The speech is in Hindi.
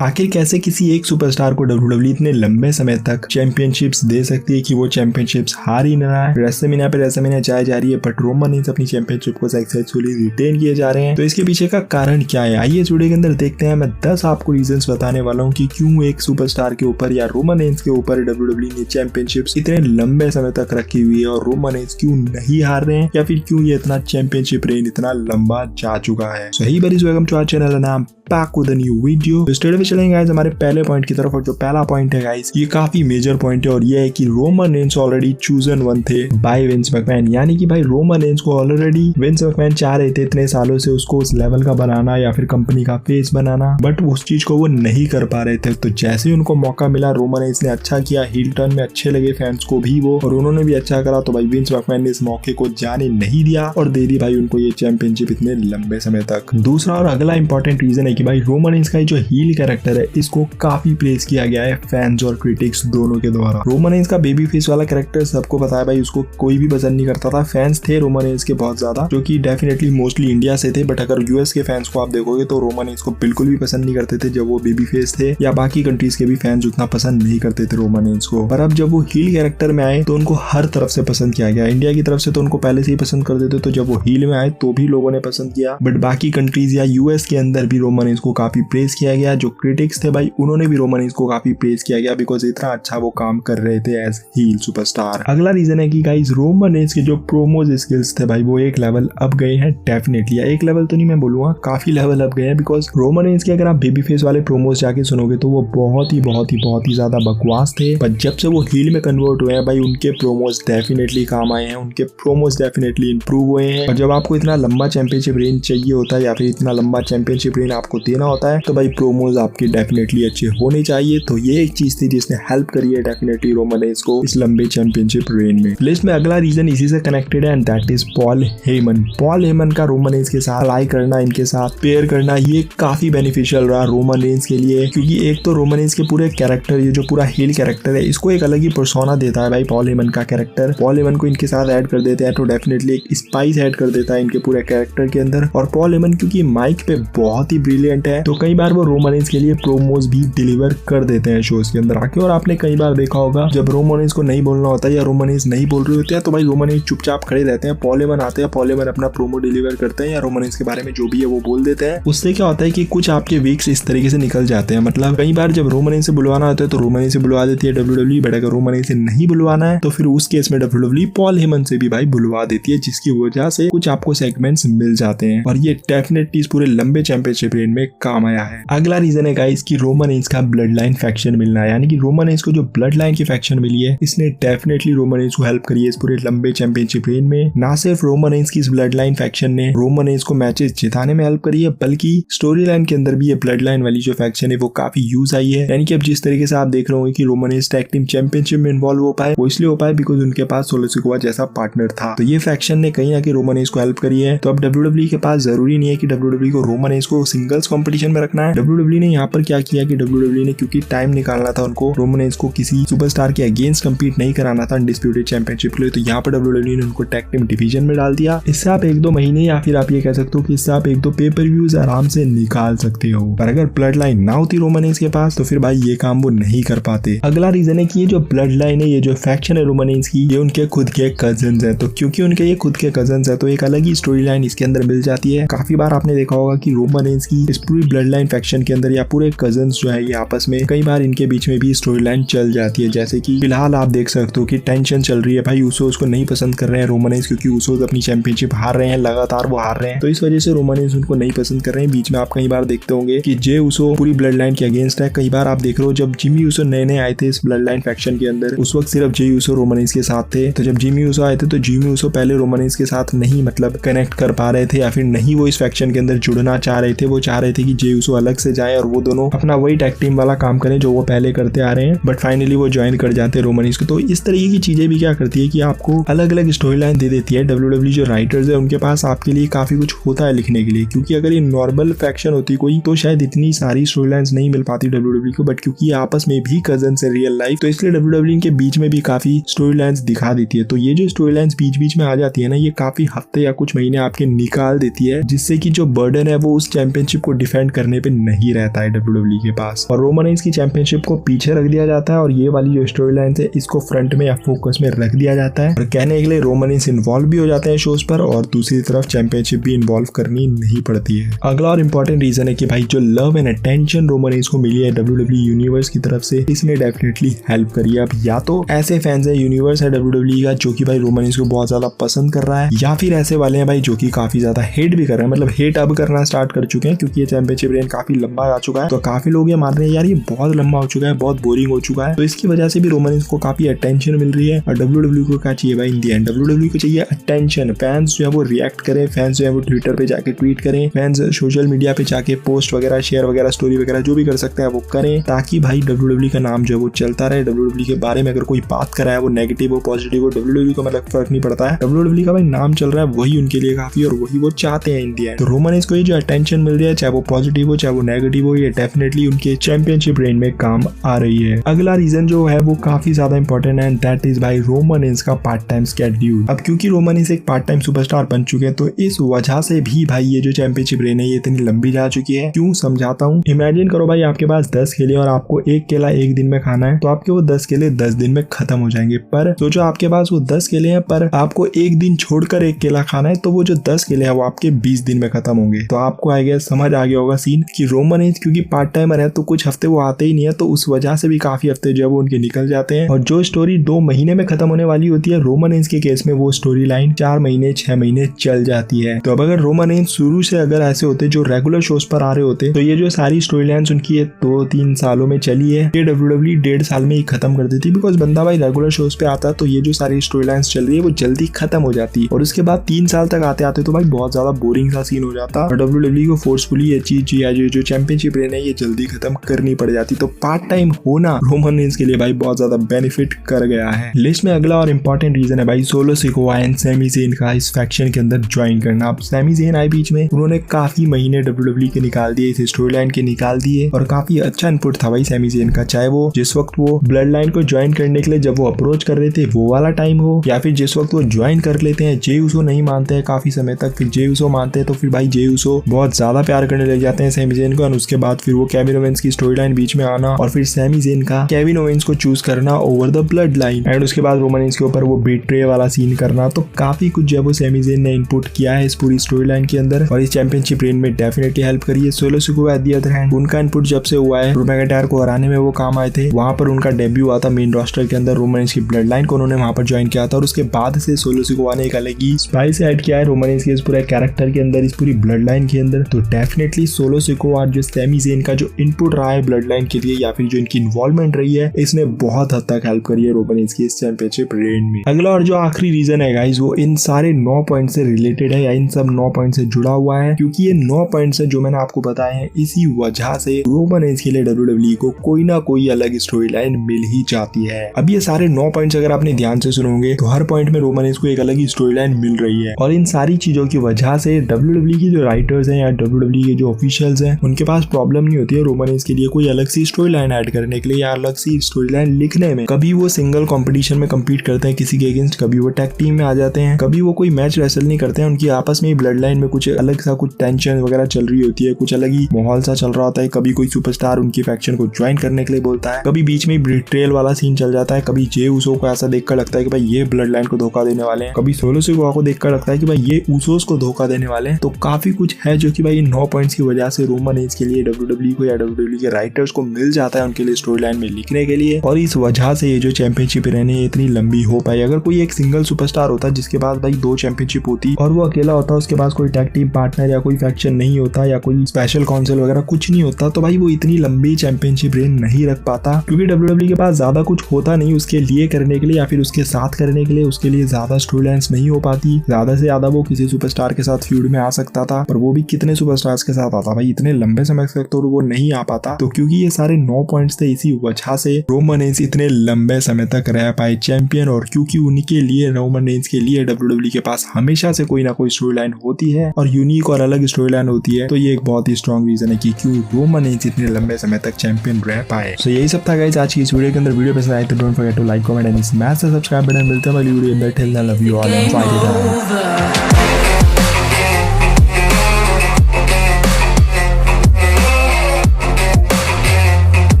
आखिर कैसे किसी एक सुपरस्टार को WWE इतने लंबे समय तक चैंपियनशिप्स दे सकती है कि वो चैंपियनशिप्स हार ही न रहा है। रेसलमेनिया पे रेसलमेनिया जाए जा रही है बट रोमन रेंस अपनी चैंपियनशिप को सक्सेसफुली रिटेन किए जा रहे हैं। तो इसके पीछे का कारण क्या है, आइए इस वीडियो के अंदर देखते हैं। मैं 10 आपको रीजंस बताने वाला हूँ कि क्यों एक सुपरस्टार के ऊपर या रोमन रेंस के ऊपर WWE ने चैंपियनशिप्स इतने लंबे समय तक रखी हुई है और रोमन रेंस क्यों नहीं हार रहे हैं या फिर क्यों ये इतना चैंपियनशिप रेन इतना लंबा जा चुका है। सो ही बरीज वेलकम टू आवर चैनल नाम back with a new video. तो स्टेट में चलेंगे गाइस हमारे पहले पॉइंट की तरफ और जो पहला पॉइंट है गाइस ये काफी मेजर पॉइंट है और ये है कि Roman Reigns already chosen one थे बाय विंस मैकमैन। यानी कि भाई रोमन रेंस को ऑलरेडी विंस मैकमैन चाह रहे थे इतने सालों से उसको उस लेवल का बनाना या फिर कंपनी का फेस बनाना, बट उस चीज को वो नहीं कर पा रहे थे। तो जैसे ही उनको मौका मिला रोमन रेंस ने अच्छा किया, हील टर्न में अच्छे लगे फैंस को भी वो और उन्होंने भी अच्छा करा, तो भाई विंस मैकमैन ने इस मौके को जाने नहीं दिया और दे दी भाई उनको ये चैंपियनशिप इतने लंबे समय तक। दूसरा और अगला इंपॉर्टेंट रीजन है कि भाई रोमन रेंस का जो हील कैरेक्टर है इसको काफी प्रेज किया गया है फैंस और क्रिटिक्स दोनों के द्वारा। रोमन रेंस का बेबी फेस वाला कैरेक्टर सबको पता है भाई, उसको कोई भी पसंद नहीं करता था। फैंस थे रोमन रेंस के बहुत ज्यादा जो कि डेफिनेटली मोस्टली इंडिया से थे, बट अगर यूएस के फैंस को आप देखोगे तो रोमन रेंस को बिल्कुल भी पसंद नहीं करते थे जब वो बेबी फेस थे, या बाकी कंट्रीज के भी फैंस उतना पसंद नहीं करते थे रोमन रेंस को। पर अब जब वो हील कैरेक्टर में आए तो उनको हर तरफ से पसंद किया गया। इंडिया की तरफ से तो उनको पहले से ही पसंद करते थे, तो जब वो हील में आए तो भी लोगों ने पसंद किया, बट बाकी कंट्रीज या यूएस के अंदर भी रोमन रेंस को काफी प्रेज किया गया। जो क्रिटिक्स थे भाई उन्होंने भी रोमन रेंस को काफी प्रेज किया गया बिकॉज इतना अच्छा वो काम कर रहे थे एज हील सुपरस्टार। अगला रीजन है कि गाइस रोमन रेंस के जो प्रोमोज स्किल्स थे भाई वो एक लेवल अब गए हैं डेफिनेटली। एक लेवल तो नहीं मैं बोलूंगा, काफी लेवल अब गए हैं बिकॉज रोमन रेंस के अगर आप बेबी फेस वाले प्रोमोज जाके सुनोगे तो वो बहुत ही ज्यादा बकवास थे, पर जब से वो हील में कन्वर्ट हुए हैं भाई उनके प्रोमोज डेफिनेटली काम आए हैं, उनके प्रोमोज डेफिनेटली इंप्रूव हुए हैं। और जब आपको इतना लंबा चैंपियनशिप रेन चाहिए होता है या फिर इतना लंबा चैंपियनशिप रेन आपको देना होता है तो भाई प्रोमोज आपके डेफिनेटली अच्छे होने चाहिए। तो ये एक चीज थी जिसने हेल्प करी है डेफिनेटली रोमन रेंस को इस लंबे चैंपियनशिप रेन में। लिस्ट में अगला रीजन इसी से कनेक्टेड है and that is Paul Heyman. Paul Heyman का रोमन रेंस के साथ अलाई करना, इनके साथ पेयर करना ये काफी बेनिफिशियल रहा रोमन रेंस के लिए, क्योंकि एक तो रोमन रेंस के पूरे कैरेक्टर, ये जो पूरा हील कैरेक्टर है इसको एक अलग ही पर्सोना देता है भाई पॉल हेमन का कैरेक्टर। पॉल हेमन को इनके साथ ऐड कर देते हैं तो डेफिनेटली एक स्पाइस ऐड कर देता है इनके पूरे कैरेक्टर के अंदर। और पॉल हेमन क्योंकि माइक पे बहुत ही ब्रिलियंट है तो कई बार वो रोमन रेंस के लिए प्रोमोज भी डिलीवर कर देते हैं शोज के अंदर आके। और आपने कई बार देखा होगा जब रोमन रेंस को नहीं बोलना होता है या रोमन रेंस नहीं बोल रहे होते हैं तो भाई रोमन रेंस चुपचाप खड़े रहते हैं, पॉल हेमन आते हैं, पॉल हेमन अपना प्रोमो डिलीवर करते हैं या रोमन रेंस के बारे में जो भी है वो बोल देते हैं। उससे क्या होता है कि कुछ आपके वीक्स इस तरीके से निकल जाते हैं। मतलब कई बार जब रोमन रेंस से बुलवाना होता है तो रोमन रेंस से बुलवा देती है WWE, बट अगर रोमन रेंस से नहीं बुलवाना है तो फिर उस केस में WWE पॉल हेमन से भी भाई बुलवा देती है, जिसकी वजह से कुछ आपको सेगमेंट्स मिल जाते हैं और ये डेफिनेटली इस पूरे लंबे चैंपियनशिप रेन में काम आया है। अगला रीजन है गाइस कि रोमन रेंस का ब्लड लाइन फैक्शन मिलना है, यानी कि रोमन रेंस को जो ब्लड लाइन की फैक्शन मिली है इसने डेफिनेटली रोमन रेंस को हेल्प करी है इस पूरे लंबे चैंपियनशिप रेन में। ना सिर्फ रोमन रेंस की इस ब्लड लाइन फैक्शन ने रोमन रेंस को मैचेस जिताने में हेल्प करी है, बल्कि स्टोरी लाइन के अंदर भी ये ब्लड लाइन वाली जो फैक्शन है वो काफी यूज आई है। यानी कि अब जिस तरीके से आप देख रहे होंगे कि Roman Reigns tag team championship में इन्वॉल्व हो पाए वो इसलिए हो पाए बिकॉज उनके पास सोलो सिकोआ जैसा पार्टनर था। तो ये फैक्शन ने कहीं ना कहीं रोमन रेंस को हेल्प करी है। तो अब WWE के पास जरूरी नहीं है कि WWE को रोमन रेंस को सिंगल्स कंपटीशन में रखना है। WWE ने यहाँ पर क्या किया कि WWE ने क्योंकि टाइम निकालना था उनको रोमन रेंस को किसी सुपरस्टार के अगेंस्ट कम्पीट नहीं कराना था अनडिस्प्यूटेड चैंपियनशिप के लिए, तो यहाँ पर WWE ने उनको टैग टीम डिवीजन में डाल दिया। इससे आप 1-2 महीने या फिर आप ये कह सकते हो कि इससे आप 1-2 पेपर व्यूज आराम से निकाल सकते हो। पर अगर ब्लड लाइन ना होती रोमन रेंस के पास तो फिर भाई ये काम वो नहीं कर पाते। अगला रीजन है कि ये जो ब्लड लाइन है, ये जो फैक्शन है रोमन रेंस की, ये उनके खुद के कजन्स है। तो क्योंकि उनके ये खुद के कजन्स है तो एक अलग ही स्टोरी लाइन इसके अंदर मिल जाती है। काफी बार आपने देखा होगा कि रोमन रेंस की इस पूरी ब्लड लाइन फैक्शन के अंदर या पूरे कजन्स जो है ये आपस में कई बार इनके बीच में भी स्टोरी लाइन चल जाती है। जैसे कि फिलहाल आप देख सकते हो कि टेंशन चल रही है भाई, ऊसोस को नहीं पसंद कर रहे हैं रोमन रेंस क्योंकि ऊसोस अपनी चैंपियनशिप हार रहे हैं, लगातार वो हार रहे हैं, तो इस वजह से रोमन रेंस उनको नहीं पसंद कर रहे हैं। बीच में आप कई बार देखते होंगे कि जे ऊसो पूरी ब्लड लाइन के अगेंस्ट है। कई बार आप देख रहे हो जब जिमी ऊसो नए आए थे इस ब्लड लाइन फैक्शन के अंदर उस वक्त सिर्फ जे ऊसो रोमन रेंस के साथ थे। तो जब जिमी ऊसो आए थे तो जिमी ऊसो पहले रोमन रेंस के साथ नहीं मतलब कनेक्ट कर पा रहे थे या फिर नहीं वो इस फैक्शन के अंदर जुड़ना चाह रहे थे। वो चाह रहे थे कि जे ऊसो अलग से जाए और वो दोनों अपना वही टैग टीम वाला काम करें जो वो पहले करते आ रहे हैं, बट फाइनली वो ज्वाइन कर जाते हैं रोमन रेंस को। तो इस तरीके की चीजें भी क्या करती है कि आपको अलग अलग स्टोरी लाइन दे देती है। WWE जो राइटर्स है उनके पास आपके लिए काफी कुछ होता है लिखने के लिए, क्योंकि अगर ये नॉर्मल फैक्शन होती कोई तो शायद इतनी सारी स्टोरी लाइन्स नहीं मिल पाती WWE को, बट क्योंकि आपस में भी कजन है रियल लाइफ तो इसलिए WWE के बीच में भी काफी स्टोरी लाइन्स दिखा देती है। तो ये जो स्टोरी लाइन्स बीच बीच में आ जाती है ना, ये काफी हफ्ते या कुछ महीने आपके निकाल देती है, जिससे कि जो बर्डन है वो उस चैंपियनशिप को डिफेंड करने पे नहीं रहता है WWE के पास, और रोमन रेंस की चैंपियनशिप को पीछे रख दिया जाता है और ये वाली जो स्टोरी लाइन है इसको फ्रंट में या फोकस में रख दिया जाता है। और कहने के लिए रोमन रेंस इन्वॉल्व भी हो जाते हैं शोज पर, और दूसरी तरफ चैंपियनशिप भी इन्वॉल्व करनी नहीं पड़ती है। अगला और इम्पोर्टेंट रीजन है कि भाई जो love and attention Roman Reigns को मिली है WWE यूनिवर्स की तरफ से, इसने डेफिनेटली हेल्प करी है। अब या तो ऐसे फैंस है यूनिवर्स है WWE का जो कि भाई रोमन रेंस को बहुत ज्यादा पसंद कर रहा है, या फिर ऐसे वाले हैं भाई जो कि काफी ज्यादा हेट भी कर रहे हैं, मतलब हेट अब करना स्टार्ट कर चुके हैं क्योंकि ये चैंपियनशिप रेन काफी लंबा आ चुका है। तो काफी लोग ये मान रहे हैं यार ये बहुत लंबा हो चुका है, बहुत बोरिंग हो चुका है, तो इसकी वजह से भी रोमन रेंस को काफी अटेंशन मिल रही है। और WWE को क्या चाहिए भाई इन दी एंड, WWE को चाहिए अटेंशन। फैंस जो है वो रिएक्ट करें, फैंस जो है वो ट्विटर पे जाके ट्वीट करें, फैंस सोशल मीडिया पे जाके पोस्ट वगैरह शेयर वगैरह स्टोरी वगैरह जो भी कर सकते हैं वो करें, ताकि भाई WWE का नाम जो है वो चलता रहे। WWE के बारे में अगर कोई बात कर रहा है वो नेगेटिव हो पॉजिटिव हो, WWE को मतलब फर्क नहीं पड़ता है, WWE का भाई नाम चल रहा है वही उनके लिए काफी और वही वो चाहते हैं इन दी एंड। तो रोमन रेंस को ये जो अटेंशन मिल रही है चाहे वो पॉजिटिव हो चाहे वो नेगेटिव हो, ये डेफिनेटली उनके चैंपियनशिप रेन में काम आ रही है। अगला रीजन जो है वो काफी ज्यादा इंपॉर्टेंट है एंड दैट इज भाई रोमन रेंस का पार्ट टाइम स्केड्यूल। अब क्योंकि रोमन रेंस एक पार्ट टाइम सुपरस्टार बन चुके हैं तो इस वजह से भी भाई ये जो चैंपियनशिप रेन है ये इतनी लंबी जा चुकी है। क्यों समझाता हूँ। इमेजिन करो भाई आपके पास 10 केले और आपको एक केला एक दिन में खाना है, तो आपके वो 10 केले 10 दिन में खत्म हो जाएंगे। पर सोचो आपके पास वो 10 केले हैं पर आपको एक दिन छोड़कर एक केला खाना है, तो वो जो 10 केले हैं वो आपके 20 दिन में खत्म होंगे। तो आपको आ गया समझ आ गया होगा सीन कि रोमन रेंस क्योंकि पार्ट टाइमर है तो कुछ हफ्ते वो आते ही नहीं है, तो उस वजह से भी काफी हफ्ते जो है वो उनके निकल जाते हैं। और जो स्टोरी 2 महीने में खत्म होने वाली होती है रोमन रेंस के केस में वो स्टोरी लाइन 4 महीने 6 महीने चल जाती है। तो अब अगर रोमन रेंस शुरू से अगर ऐसे होते जो रेगुलर शोज पर आ रहे होते तो ये जो सारी स्टोरी लाइन्स उनकी 2-3 सालों में चली है ये WWE 1.5 साल में ही खत्म कर देती, बिकॉज बंदा भाई रेगुलर शोज पे आता तो ये जो सारी स्टोरी लाइन्स चल रही है वो जल्दी खत्म हो जाती और उसके बाद 3 साल तक आते आते तो भाई बहुत ज्यादा बोरिंग सा सीन हो जाता और WWE को फोर्सफुली ये चीज जो चैंपियनशिप रेन है ये जल्दी खत्म करनी पड़ जाती। तो पार्ट टाइम होना रोमन रेंस के लिए भाई बहुत ज्यादा बेनिफिट कर गया है। लिस्ट में अगला और इम्पोर्टेंट रीजन है भाई Solo Sikoa and Sami Zayn का इस फैक्शन के अंदर ज्वाइन करना। अब सैमी ज़ेन आए बीच में, उन्होंने काफी महीने WWE के निकाल दिए, इस स्टोरी लाइन के निकाल दिए और काफी अच्छा इनपुट था भाई सैमी ज़ेन का, चाहे वो जिस वक्त वो ब्लड लाइन को ज्वाइन करने के लिए जब वो अप्रोच कर रहे थे वो वाला टाइम हो, या फिर जिस वक्त वो ज्वाइन कर लेते हैं, जे ऊसो नहीं मानते हैं काफी समय तक, फिर जे ऊसो मानते हैं तो फिर भाई जे ऊसो बहुत ज्यादा प्यार करने लग जाते हैं सैमी ज़ेन को, और उसके बाद फिर वो केविन ओवेंस की स्टोरी लाइन बीच में आना और फिर सैमी ज़ेन का केविन ओवेंस को चूज करना over the blood line, and उसके बाद रोमन रेंस के ऊपर वो बिट्रे वाला सीन करना। तो काफी कुछ जो है वो सैमी ज़ेन ने इनपुट किया है इस पूरी स्टोरी लाइन के अंदर और इस चैंपियनशिप रेन में डेफिनेटली हेल्प करी है। Solo Sikoa at the other hand, उनका इनपुट जब से हुआ है ड्रू मैकिंटायर को हराने में वो काम आए थे, वहां पर उनका डेब्यू हुआ था मेन रोस्टर के अंदर, रोमन रेंस की ब्लड लाइन को उन्होंने वहां पर ज्वाइन किया था और उसके बाद से सोलो सिकोआ ने एक अलग ही स्पाइस ऐड किया है रोमन रेंस के इस पूरे कैरेक्टर के अंदर, इस पूरी ब्लड लाइन के अंदर। तो डेफिनेटली सोलो सिकोआ जो सैमी ज़ेन का जो इनपुट रहा है ब्लड लाइन के लिए या फिर जो इनकी इन्वॉल्वमेंट रही है इसने बहुत हद तक हेल्प करी है रोमन रेंस की इस चैंपियनशिप रेन में। अगला और जो आखिरी रीजन है गाइस वो इन सारे 9 पॉइंट से रिलेटेड है या इन सब 9 पॉइंट से जुड़ा हुआ है, क्योंकि ये 9 पॉइंट्स है जो मैंने आपको बताए हैं, इसी वजह से रोमन रेंस के लिए WWE को कोई ना कोई अलग स्टोरी लाइन मिल ही जाती है। अब ये सारे 9 पॉइंट्स अगर आपने ध्यान से सुनोगे तो हर पॉइंट में रोमन रेंस को एक अलग ही स्टोरी लाइन मिल रही है और इन सारी चीजों की वजह से WWE की जो राइटर्स हैं या WWE के जो ऑफिशियल्स हैं उनके पास प्रॉब्लम नहीं होती है रोमन रेंस के लिए कोई अलग सी स्टोरी लाइन ऐड करने के लिए या अलग सी स्टोरी लाइन लिखने में। कभी वो सिंगल कंपटीशन में कम्पीट करते हैं किसी के अगेंस्ट, कभी वो टैग टीम में आ जाते हैं, कभी वो कोई मैच रेसल नहीं करते हैं, उनकी आपस में ही ब्लड लाइन में कुछ अलग सा कुछ टेंशन वगैरह चल रही होती है, कुछ अलग ही माहौल सा चल रहा होता है, कभी कोई सुपरस्टार उनकी फैक्शन को ज्वाइन करने के लिए बोलता है, कभी बीच में बिट्रेयल वाला सीन चल जाता है, कभी जे ऊसो को ऐसा देखकर लगता है कि भाई ये ब्लड लाइन को धोखा देने वाले हैं, कभी सोलो सिकोआ को देखकर लगता है कि भाई ये ऊसोस को धोखा देने वाले हैं। तो काफी कुछ है जो कि भाई इन 9 पॉइंट्स की वजह से रोमन रेंस के लिए WWE को या WWE के राइटर्स को मिल जाता है उनके लिए स्टोरी लाइन में लिखने के लिए, और इस वजह से ये जो चैंपियनशिप रहने इतनी लंबी हो पाई। अगर कोई एक सिंगल सुपरस्टार होता जिसके पास भाई 2 चैंपियनशिप होती और वो अकेला होता, उसके पास कोई टैग टीम पार्टनर या कोई फैक्शन नहीं होता या कोई स्पेशल काउंसिल वगैरह कुछ नहीं होता, तो भाई वो इतनी लंबी चैंपियनशिप रेन नहीं रख पाता, क्योंकि WWE के पास ज्यादा कुछ होता नहीं उसके लिए करने के लिए या फिर उसके साथ करने के लिए, उसके लिए ज्यादा स्टोरी लाइन्स नहीं हो पाती। ज्यादा से ज्यादा वो किसी सुपरस्टार के साथ फ्यूड में आ सकता था, पर वो भी कितने सुपरस्टार्स के साथ आता भाई, इतने लंबे समय तक तो वो नहीं आ पाता। तो क्योंकि ये सारे 9 पॉइंट्स थे इसी वजह से रोमन रेंस इतने लंबे समय तक रह पाए चैंपियन, और क्योंकि उनके लिए रोमन रेंस के लिए WWE के पास हमेशा से कोई ना कोई स्टोरी लाइन होती है और यूनिक और अलग स्टोरी लाइन होती है, तो ये एक बहुत ही स्ट्रॉन्ग रीजन है कि क्यों रोमन रेंस इतने लंबे समय तक चैंपियन रह पाए। तो यही सब था गाइस आज की इस वीडियो के अंदर। वीडियो पसंद आए तो don't forget to like, comment and smash the subscribe button. मिलते हैं अगली वीडियो में। Till then love you all and bye.